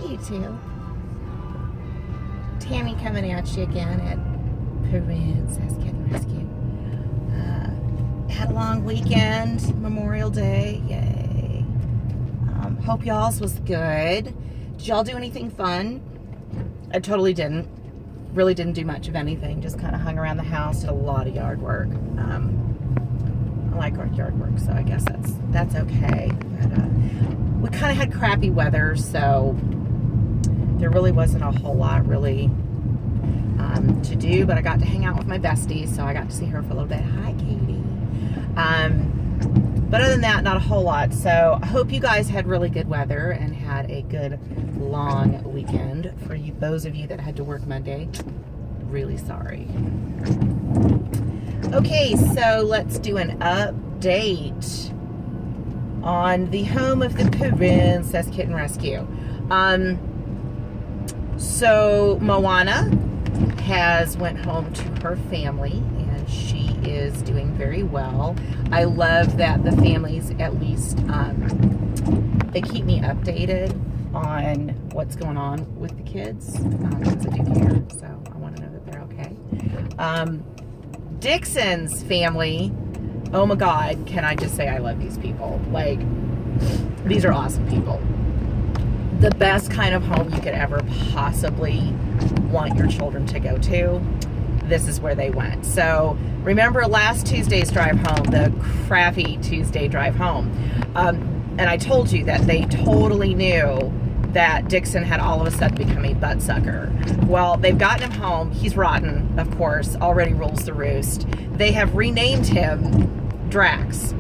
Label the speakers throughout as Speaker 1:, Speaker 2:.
Speaker 1: you two. Tammy coming at you again at Purrincess Kitten Rescue. Had a long weekend, Memorial Day, yay. Hope y'all's was good. Did y'all do anything fun? I totally didn't. Really didn't do much of anything. Just kind of hung around the house, did a lot of yard work. I like our yard work, so I guess that's okay. But, we kind of had crappy weather, so there really wasn't a whole lot really to do, but I got to hang out with my bestie, so I got to see her for a little bit. Hi, Katie. But other than that, not a whole lot. So I hope you guys had really good weather and had a good long weekend. For you, those of you that had to work Monday, really sorry. Okay, so let's do an update on the home of the Purrincess Kitten Rescue. So Moana went home to her family, and she is doing very well. I love that the families at least they keep me updated on what's going on with the kids, because I do care, so I want to know that they're okay. Dixon's family, oh my God, can I just say I love these people. Like, these are awesome people. The best kind of home you could ever possibly want your children to go to. This is where they went. So remember last Tuesday's drive home, the crappy Tuesday drive home. And I told you that they totally knew that Dixon had all of a sudden become a butt sucker. Well, they've gotten him home. He's rotten, of course, already rules the roost. They have renamed him Drax.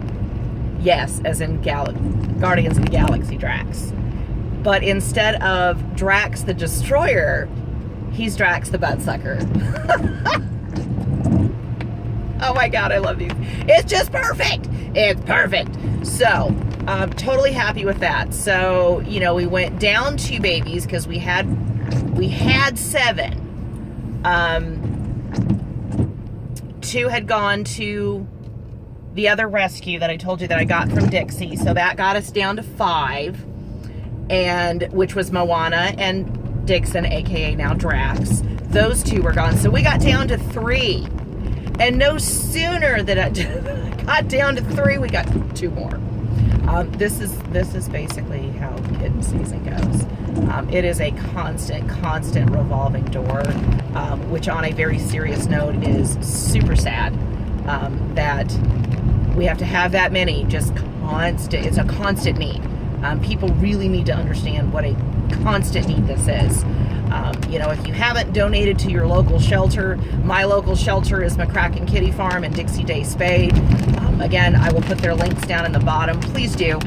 Speaker 1: Yes, as in Guardians of the Galaxy Drax. But instead of Drax the Destroyer, he's Drax the butt sucker. Oh my God, I love these. It's just perfect. It's perfect. So, I'm totally happy with that. So, you know, we went down 2 babies because we had 7. 2 had gone to the other rescue that I told you that I got from Dixie. So that got us down to 5, and which was Moana and Dixon, aka now Drax. Those 2 were gone. So we got down to 3. And no sooner than I got down to 3, we got 2 more. This is basically how kitten season goes. It is a constant revolving door, which on a very serious note is super sad that we have to have that many. Just constant. It's a constant need. People really need to understand what a constant need this is. You know, if you haven't donated to your local shelter, my local shelter is McCraken Kitty Farm and Dixie Day Spay. Again, I will put their links down in the bottom. Please do.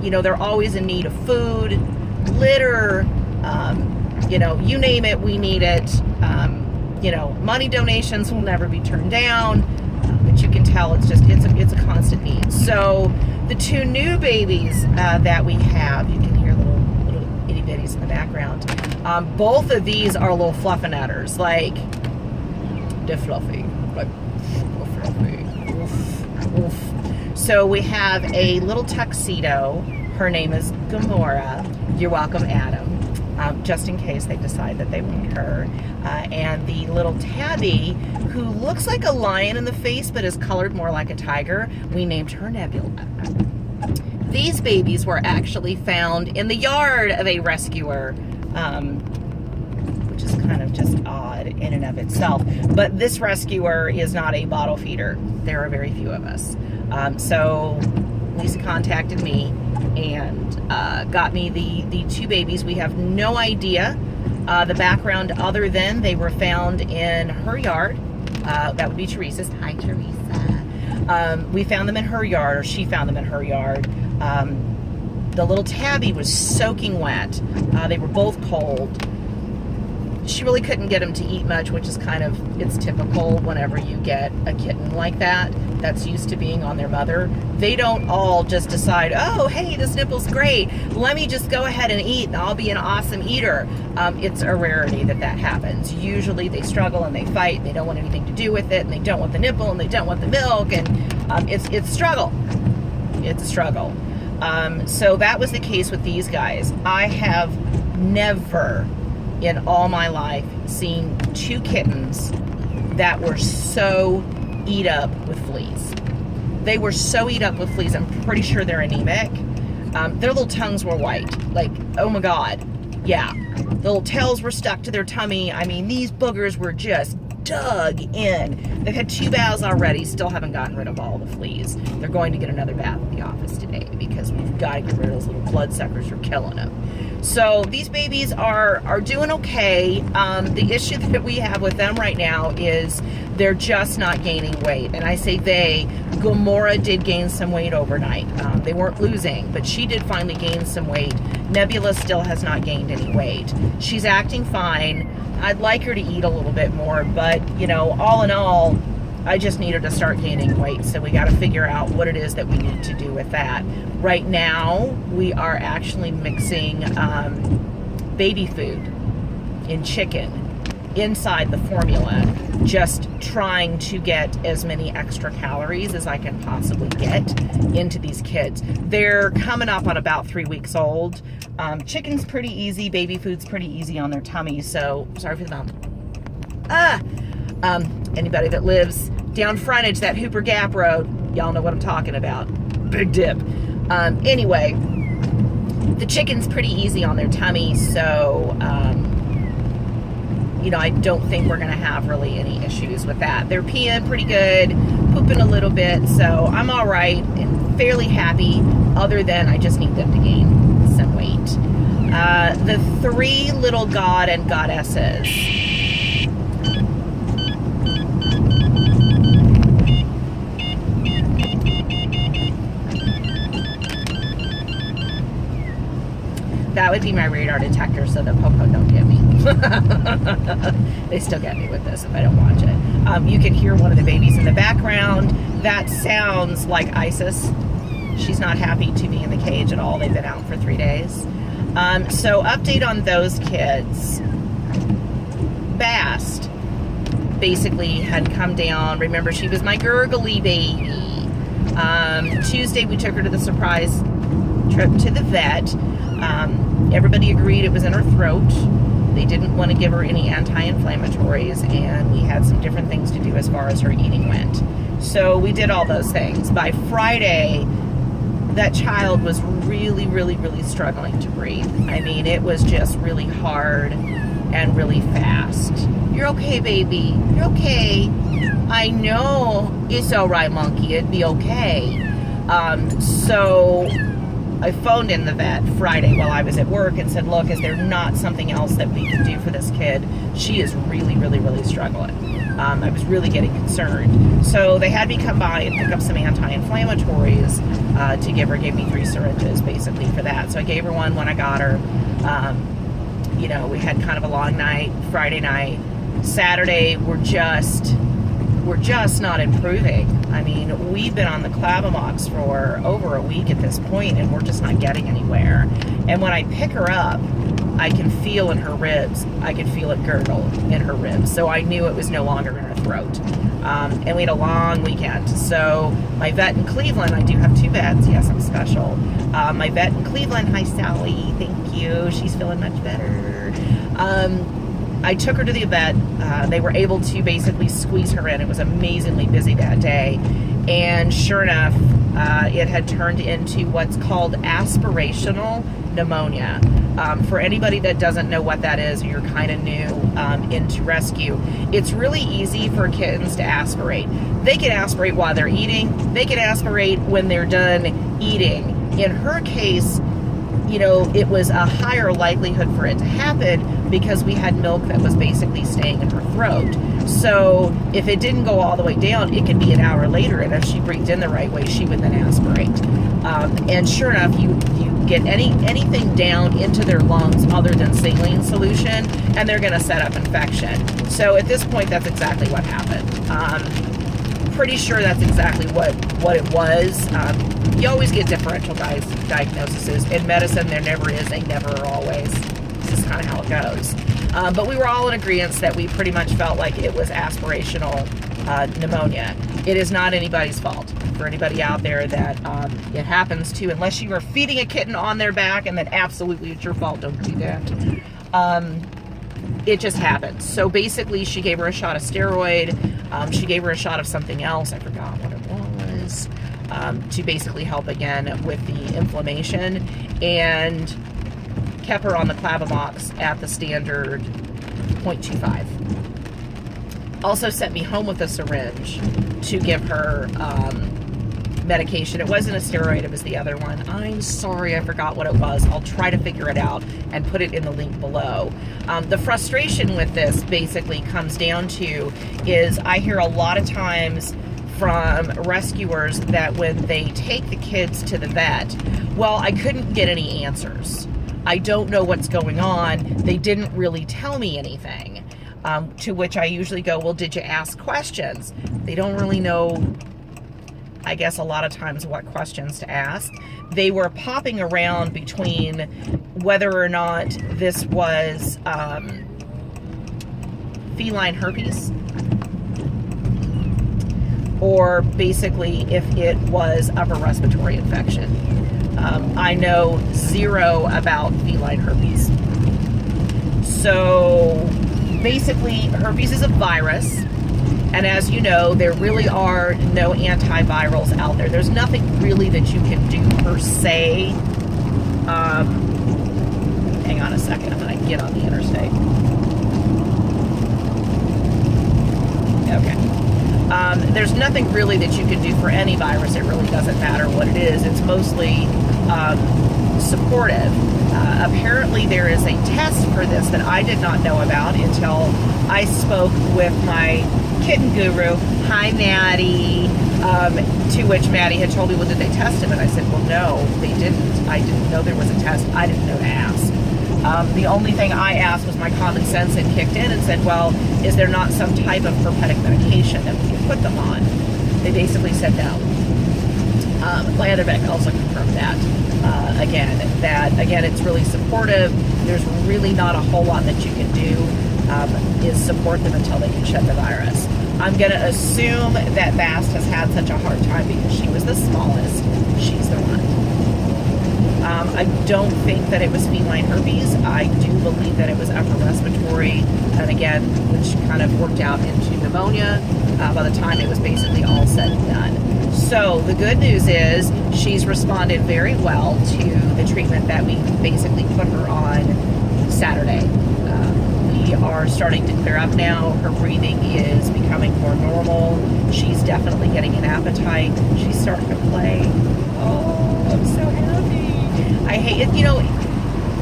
Speaker 1: You know, they're always in need of food, litter, you know, you name it, we need it. You know, money donations will never be turned down, but you can tell it's a constant need. So the 2 new babies that we have, you can hear little itty bitties in the background. Both of these are little fluffernutters, like they're fluffy, like fluffy. Oof, oof. So we have a little tuxedo. Her name is Gamora. You're welcome, Adam. Just in case they decide that they want her. And the little tabby, who looks like a lion in the face but is colored more like a tiger, we named her Nebula. These babies were actually found in the yard of a rescuer, which is kind of just odd in and of itself. But this rescuer is not a bottle feeder. There are very few of us. So Lisa contacted me and got me the 2 babies. We have no idea the background other than they were found in her yard. That would be Teresa's. Hi, Teresa. We found them in her yard, or she found them in her yard. The little tabby was soaking wet. They were both cold. She really couldn't get them to eat much, which is it's typical whenever you get a kitten like that that's used to being on their mother. They don't all just decide, oh, hey, this nipple's great. Let me just go ahead and eat and I'll be an awesome eater. It's a rarity that happens. Usually they struggle and they fight. And they don't want anything to do with it, and they don't want the nipple, and they don't want the milk, and it's a struggle. It's a struggle. So that was the case with these guys. I have never in all my life seen 2 kittens that were so eat up with fleas. They were so eat up with fleas. I'm pretty sure they're anemic. Their little tongues were white. Like, oh my God. Yeah. The little tails were stuck to their tummy. I mean, these boogers were just dug in. They've had 2 baths already, still haven't gotten rid of all the fleas. They're going to get another bath at the office today because we've got to get rid of those little bloodsuckers who are killing them. So these babies are doing okay. The issue that we have with them right now is they're just not gaining weight. And I say they, Gomorrah did gain some weight overnight. They weren't losing, but she did finally gain some weight. Nebula still has not gained any weight. She's acting fine. I'd like her to eat a little bit more, but you know, all in all, I just need her to start gaining weight. So we got to figure out what it is that we need to do with that. Right now, we are actually mixing baby food in chicken inside the formula, just trying to get as many extra calories as I can possibly get into these kids. They're coming up on about 3 weeks old. Chicken's pretty easy, baby food's pretty easy on their tummy, so sorry for the bump. Anybody that lives down frontage that Hooper Gap Road, y'all know what I'm talking about. Big dip. Anyway, the chicken's pretty easy on their tummy, so you know, I don't think we're gonna have really any issues with that. They're peeing pretty good, pooping a little bit, so I'm all right and fairly happy, other than I just need them to gain some weight. The 3 little god and goddesses. That would be my radar detector so that Popo don't get me. They still get me with this if I don't watch it. You can hear one of the babies in the background. That sounds like Isis. She's not happy to be in the cage at all. They've been out for 3 days. So update on those kids. Bast basically had come down. Remember, she was my gurgly baby. Tuesday we took her to the surprise trip to the vet. Everybody agreed it was in her throat. They didn't want to give her any anti-inflammatories, and we had some different things to do as far as her eating went. So we did all those things. By Friday, that child was really, really, really struggling to breathe. I mean, it was just really hard and really fast. You're okay, baby. You're okay. I know. It's all right, monkey. It'd be okay. So I phoned in the vet Friday while I was at work and said, look, is there not something else that we can do for this kid? She is really, really, really struggling. I was really getting concerned. So they had me come by and pick up some anti-inflammatories to give her. Gave me 3 syringes basically for that. So I gave her one when I got her. You know, we had kind of a long night, Friday night. Saturday, we're just not improving. I mean, we've been on the Clavamox for over a week at this point, and we're just not getting anywhere. And when I pick her up, I can feel in her ribs, I can feel it gurgle in her ribs. So I knew it was no longer in her throat. And we had a long weekend. So my vet in Cleveland, I do have 2 vets. Yes, I'm special. My vet in Cleveland, hi Sally, thank you. She's feeling much better. I took her to the vet. They were able to basically squeeze her in. It was amazingly busy that day. And sure enough, it had turned into what's called aspirational pneumonia. For anybody that doesn't know what that is, or you're kind of new into rescue, it's really easy for kittens to aspirate. They can aspirate while they're eating. They can aspirate when they're done eating. In her case, you know, it was a higher likelihood for it to happen because we had milk that was basically staying in her throat. So if it didn't go all the way down, it could be an hour later, and if she breathed in the right way, she would then aspirate. And sure enough, you get anything down into their lungs other than saline solution, and they're going to set up infection. So at this point, that's exactly what happened. Pretty sure that's exactly what it was. You always get differential diagnoses. In medicine, there never is a never or always. This is kind of how it goes. But we were all in agreement that we pretty much felt like it was aspirational pneumonia. It is not anybody's fault. For anybody out there that it happens to, unless you are feeding a kitten on their back, and then absolutely it's your fault, don't do that. It just happens. So basically she gave her a shot of steroid. She gave her a shot of something else, I forgot what it was, to basically help again with the inflammation, and kept her on the Clavamox at the standard 0.25. Also sent me home with a syringe to give her medication. It wasn't a steroid, it was the other one. I'm sorry, I forgot what it was. I'll try to figure it out and put it in the link below. The frustration with this basically comes down to is I hear a lot of times from rescuers that when they take the kids to the vet, well, I couldn't get any answers. I don't know what's going on. They didn't really tell me anything. To which I usually go, well, did you ask questions? They don't really know, I guess, a lot of times what questions to ask. They were popping around between whether or not this was feline herpes, or basically if it was upper respiratory infection. I know zero about feline herpes. So basically, herpes is a virus, and as you know, there really are no antivirals out there. There's nothing really that you can do per se. Hang on a second, I'm going to get on the interstate. Okay. There's nothing really that you can do for any virus. It really doesn't matter what it is. It's mostly supportive. Apparently there is a test for this that I did not know about until I spoke with my kitten guru. Hi, Maddie. To which Maddie had told me, well, did they test him? And I said, well, no, they didn't. I didn't know there was a test. I didn't know to ask. The only thing I asked was my common sense and kicked in and said, well, is there not some type of herpetic medication that we can put them on? They basically said no. My other vet also confirmed that. Again, it's really supportive. There's really not a whole lot that you can do, is support them until they can shed the virus. I'm going to assume that Bast has had such a hard time because she was the smallest. She's the one. I don't think that it was feline herpes. I do believe that it was upper respiratory, and again, which kind of worked out into pneumonia by the time it was basically all said and done. So the good news is she's responded very well to the treatment that we basically put her on Saturday. We are starting to clear up now. Her breathing is becoming more normal. She's definitely getting an appetite. She's starting to play. Oh, I'm so happy. I hate it. You know,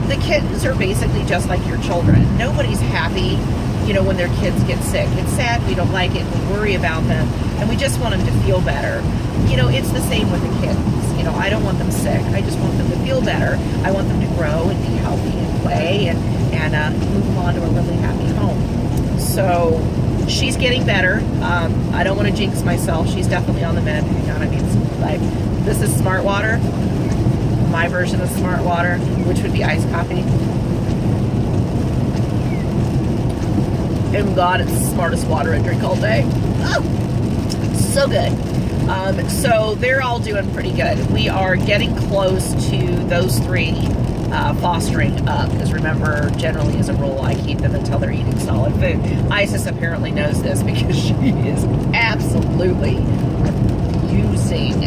Speaker 1: the kittens are basically just like your children. Nobody's happy, you know, when their kids get sick. It's sad, we don't like it, we worry about them, and we just want them to feel better. You know, it's the same with the kittens. You know, I don't want them sick. I just want them to feel better. I want them to grow and be healthy and play and move on to a really happy home. So she's getting better. I don't want to jinx myself. She's definitely on the mend. You know what I mean? Like, this is Smart Water. My version of Smart Water, which would be iced coffee. And God, it's the smartest water I drink all day. Oh, so good. So they're all doing pretty good. We are getting close to those three fostering up, because remember, generally as a rule, I keep them until they're eating solid food. Isis apparently knows this because she is absolutely refusing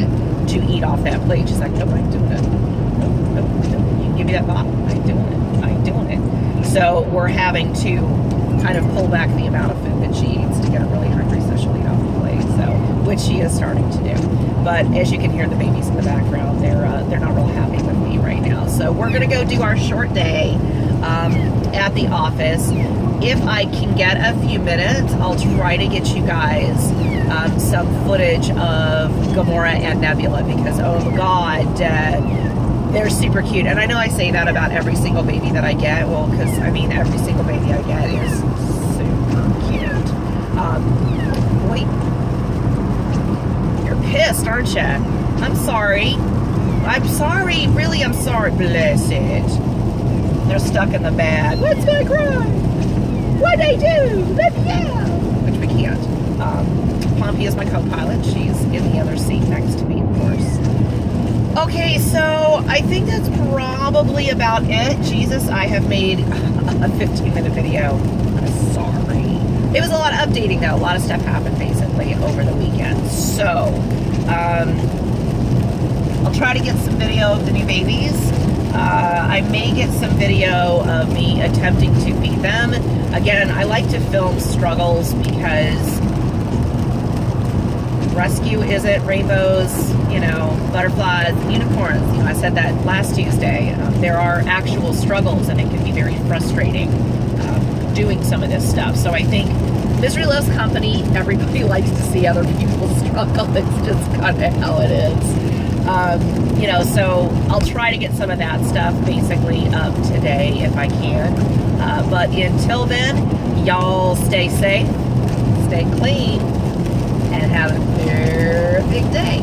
Speaker 1: to eat off that plate. She's like, nope, I ain't doing it. Nope. You can give me that bottle. I ain't doing it. So we're having to kind of pull back the amount of food that she eats to get her really hungry so she'll eat off the plate. So, which she is starting to do. But as you can hear the babies in the background, they're not real happy with me right now. So we're gonna go do our short day at the office. If I can get a few minutes, I'll try to get you guys some footage of Gamora and Nebula, because oh my God, they're super cute. And I know I say that about every single baby that I get. Well, because I mean every single baby I get is super cute. Wait, you're pissed, aren't you? I'm sorry. Really, I'm sorry. Bless it. They're stuck in the bag. What's my crime? What'd I do? Let me out. Which we can't. Slumpy is my co-pilot. She's in the other seat next to me, of course. Okay, so I think that's probably about it. Jesus, I have made a 15-minute video. I'm sorry. It was a lot of updating, though. A lot of stuff happened, basically, over the weekend. So, I'll try to get some video of the new babies. I may get some video of me attempting to feed them. Again, I like to film struggles because rescue isn't rainbows, you know, butterflies, unicorns. You know, I said that last Tuesday. There are actual struggles, and it can be very frustrating doing some of this stuff. So I think misery loves company. Everybody likes to see other people struggle. It's just kind of how it is. You know, so I'll try to get some of that stuff basically up today if I can. But until then, y'all stay safe, stay clean, and have a perfect day.